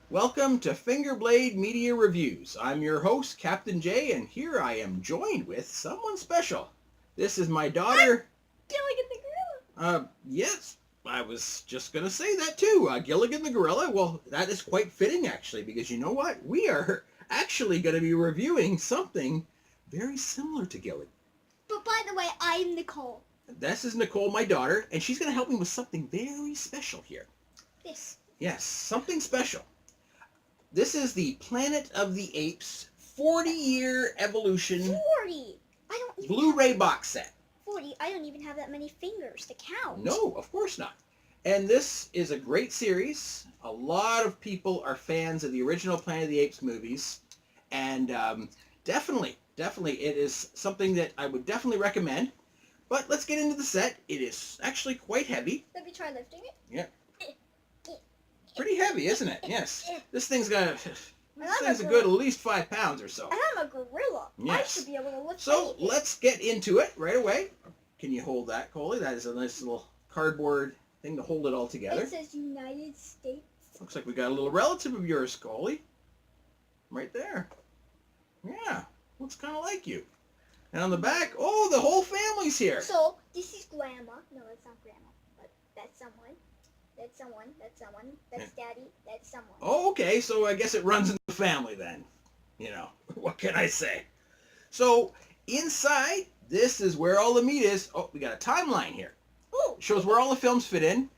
Welcome to Fingerblade Media Reviews. I'm your host, Captain J, and here I am joined with someone special. This is my daughter. Gilligan the gorilla. Yes, I was just going to say that too. Gilligan the gorilla. Well, that is quite fitting actually, because you know what? We are actually going to be reviewing something very similar to Gilligan. But by the way, I'm Nicole. This is Nicole, my daughter, and she's going to help me with something very special here. This. Yes, something special. This is the Planet of the Apes 40-year evolution 40. I don't even Blu-ray have, box set. 40. I don't even have that many fingers to count. No, of course not. And this is a great series. A lot of people are fans of the original Planet of the Apes movies. And definitely, it is something that I would definitely recommend. But let's get into the set. It is actually quite heavy. Let me try lifting it. Yeah. Pretty heavy, isn't it? Yes. This thing's got a good at least 5 pounds or so. And I'm a gorilla. Yes. I should be able to lift So anything. let's get into it right away. Can you hold that, Coley? That is a nice little cardboard thing to hold it all together. It says United States. Looks like we got a little relative of yours, Coley. Right there. Yeah. Looks kind of like you. And on the back, oh, the whole family's here. So, this is Grandma. No, it's not Grandma. But that's someone. That's someone. That's someone. That's Daddy. That's someone. Oh, okay. So I guess it runs in the family then. You know, what can I say? So inside, this is where all the meat is. Oh, we got a timeline here. Ooh. Shows where all the films fit in.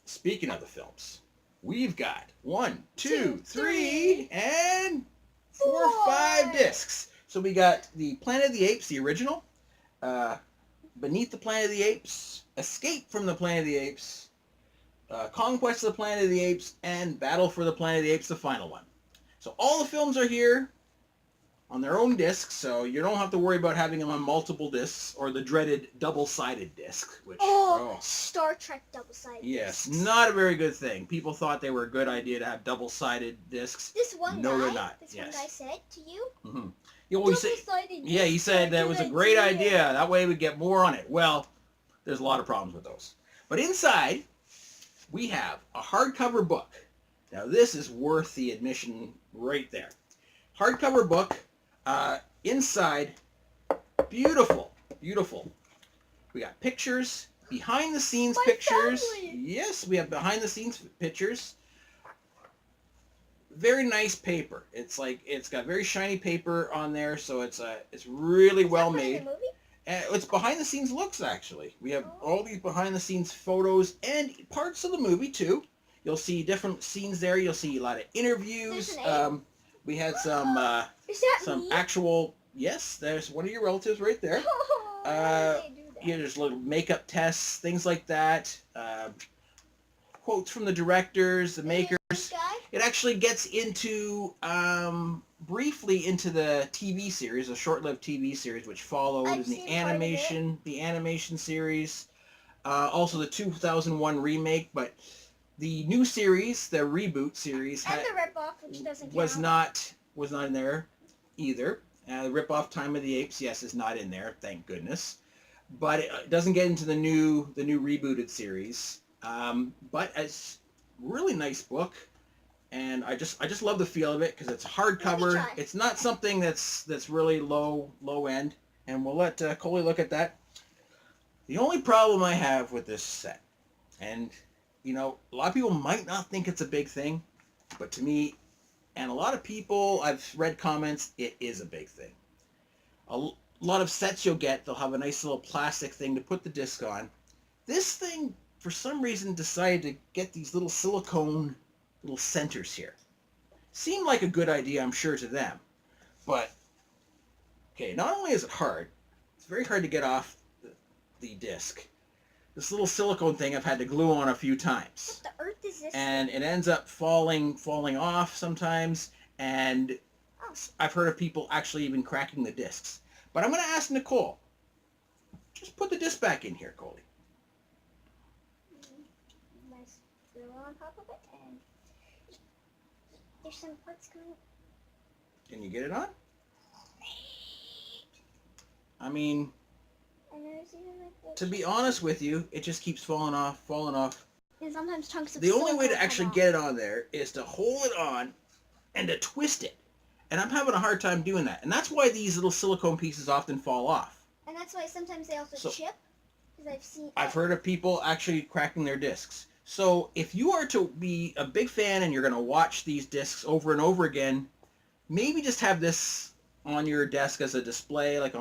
Speaking of the films, we've got 1, 2, 3, and 4, 5 discs. So we got the Planet of the Apes, the original, Beneath the Planet of the Apes, Escape from the Planet of the Apes, Conquest of the Planet of the Apes, and Battle for the Planet of the Apes, the final one. So all the films are here on their own discs, so you don't have to worry about having them on multiple discs, or the dreaded double-sided disc, which... Star Trek double-sided Yes, discs. not a very good thing. People thought they were a good idea to have double-sided discs. This one No, guy, they're not. This Yes. one guy said to you, Mm-hmm. double-sided Yeah, he discs said are that a was a good great idea. That way we'd get more on it. Well, there's a lot of problems with those. But inside, we have a hardcover book. Now, this is worth the admission right there. Hardcover book. Inside, beautiful, beautiful. We got pictures, behind-the-scenes My pictures. family. Yes, we have behind-the-scenes pictures. Very nice paper. It's got very shiny paper on there, so it's really well made. It's behind-the-scenes looks, actually. We have all these behind-the-scenes photos and parts of the movie, too. You'll see different scenes there. You'll see a lot of interviews. We had some Is that some me? actual... Yes, there's one of your relatives right there. Why did they do that? Yeah, there's little makeup tests, things like that. Quotes from the directors, the makers. This guy? It actually gets into briefly into the TV series, a short-lived TV series which followed, I've in seen the animation series, also the 2001 remake. But the new series, the reboot series, And the ripoff, which doesn't was count. not in there either. The rip-off Time of the Apes, yes, is not in there, thank goodness. But it doesn't get into the new rebooted series. But it's a really nice book, and I just love the feel of it because it's a hardcover. try. It's not something that's really low end, and we'll let Coley look at that. The only problem I have with this set, and you know, a lot of people might not think it's a big thing, but to me, and a lot of people, I've read comments, it is a big thing. A lot of sets you'll get, they'll have a nice little plastic thing to put the disc on. This thing, for some reason, decided to get these little silicone little centers here. Seemed like a good idea, I'm sure, to them. But, okay, not only is it hard, it's very hard to get off the disc. This little silicone thing I've had to glue on a few times. What the earth is this? And it ends up falling off sometimes, and I've heard of people actually even cracking the discs. But I'm going to ask Nicole, just put the disc back in here, Coley. Nice glue on top of it, and there's some parts coming. Can you get it on? I mean, And there's even like to be honest with you, it just keeps falling off. And And sometimes chunks of The only way to silicone actually come get it on there is to hold it on and to twist it. And I'm having a hard time doing that. And that's why these little silicone pieces often fall off. And that's why sometimes they also chip. Because I've heard of people actually cracking their discs. So if you are to be a big fan and you're going to watch these discs over and over again, maybe just have this on your desk as a display, like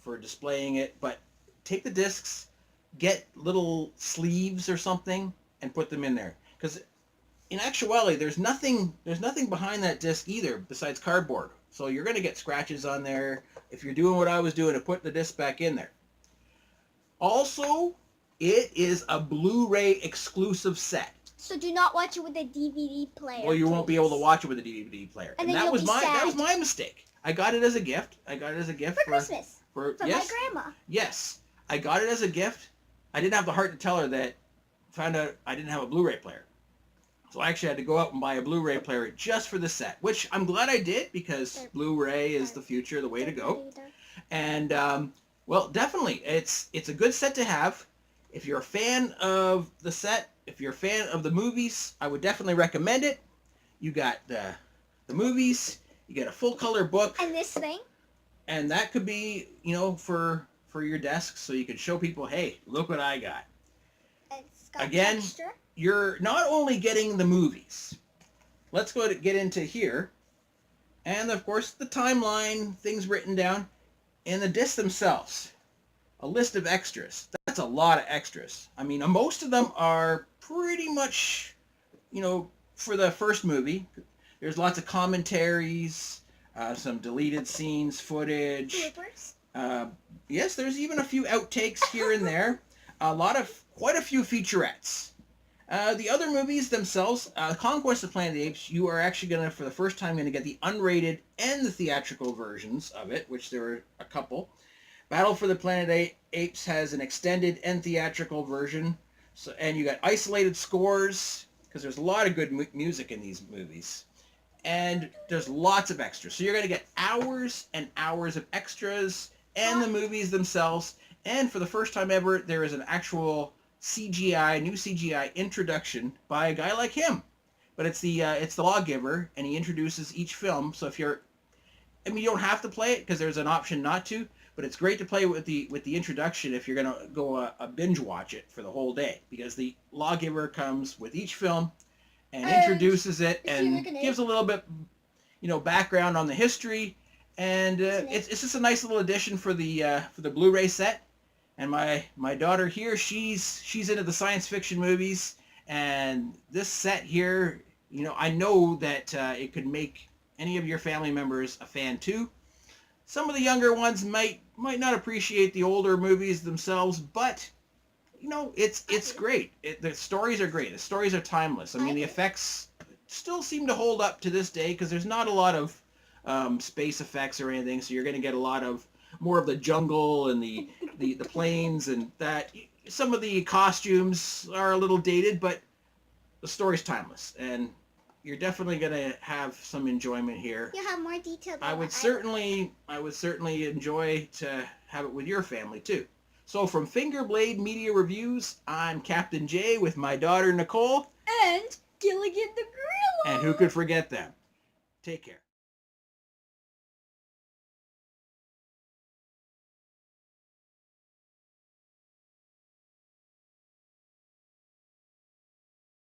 for displaying it. But take the discs, get little sleeves or something, and put them in there. Because in actuality, there's nothing behind that disc either besides cardboard. So you're going to get scratches on there if you're doing what I was doing to put the disc back in there. Also, it is a Blu-ray exclusive set. So do not watch it with a DVD player. Well, you won't be able to watch it with a DVD player. And that then was you'll be that sad. was my mistake. I got it as a gift. For Christmas. From yes, my grandma. Yes, I got it as a gift. I didn't have the heart to tell her that. Found out I didn't have a Blu-ray player. So I actually had to go out and buy a Blu-ray player just for the set, which I'm glad I did because Blu-ray is the future, the way to go. And well, definitely, it's a good set to have. If you're a fan of the set, if you're a fan of the movies, I would definitely recommend it. You got the movies, you get a full color book, And this thing. and that could be, for your desk, so you could show people, hey, look what I got. It's got Again, texture. You're not only getting the movies. Let's get into here, and of course the timeline, things written down. And the discs themselves, a list of extras. That's a lot of extras. I mean, most of them are pretty much, for the first movie. There's lots of commentaries, some deleted scenes, footage. Bloopers. Yes, there's even a few outtakes here and there. Quite a few featurettes. The other movies themselves, Conquest of Planet of the Apes, you are actually for the first time, get the unrated and the theatrical versions of it, which there are a couple. Battle for the Planet of Apes has an extended and theatrical version, and you got isolated scores, because there's a lot of good music in these movies. And there's lots of extras. So you're going to get hours and hours of extras, and the movies themselves. And for the first time ever, there is an actual new CGI introduction by a guy like him, but it's the lawgiver, and he introduces each film. So you don't have to play it because there's an option not to, but it's great to play with the introduction if you're gonna go a binge watch it for the whole day, because the lawgiver comes with each film and introduces it and gives a little bit, background on the history, and it's just a nice little addition for the Blu-ray set. And my daughter here, she's into the science fiction movies, and this set here, I know that it could make any of your family members a fan too. Some of the younger ones might not appreciate the older movies themselves, but it's great. The stories are great. The stories are timeless. I mean, the effects still seem to hold up to this day, because there's not a lot of space effects or anything, so you're going to get a lot of more of the jungle and the planes, and that some of the costumes are a little dated, but the story's timeless, and you're definitely going to have some enjoyment here. You'll have more detail. I would certainly enjoy to have it with your family too. So from Fingerblade Media Reviews, I'm Captain J with my daughter Nicole And Gilligan the Gorilla. and who could forget them. Take care.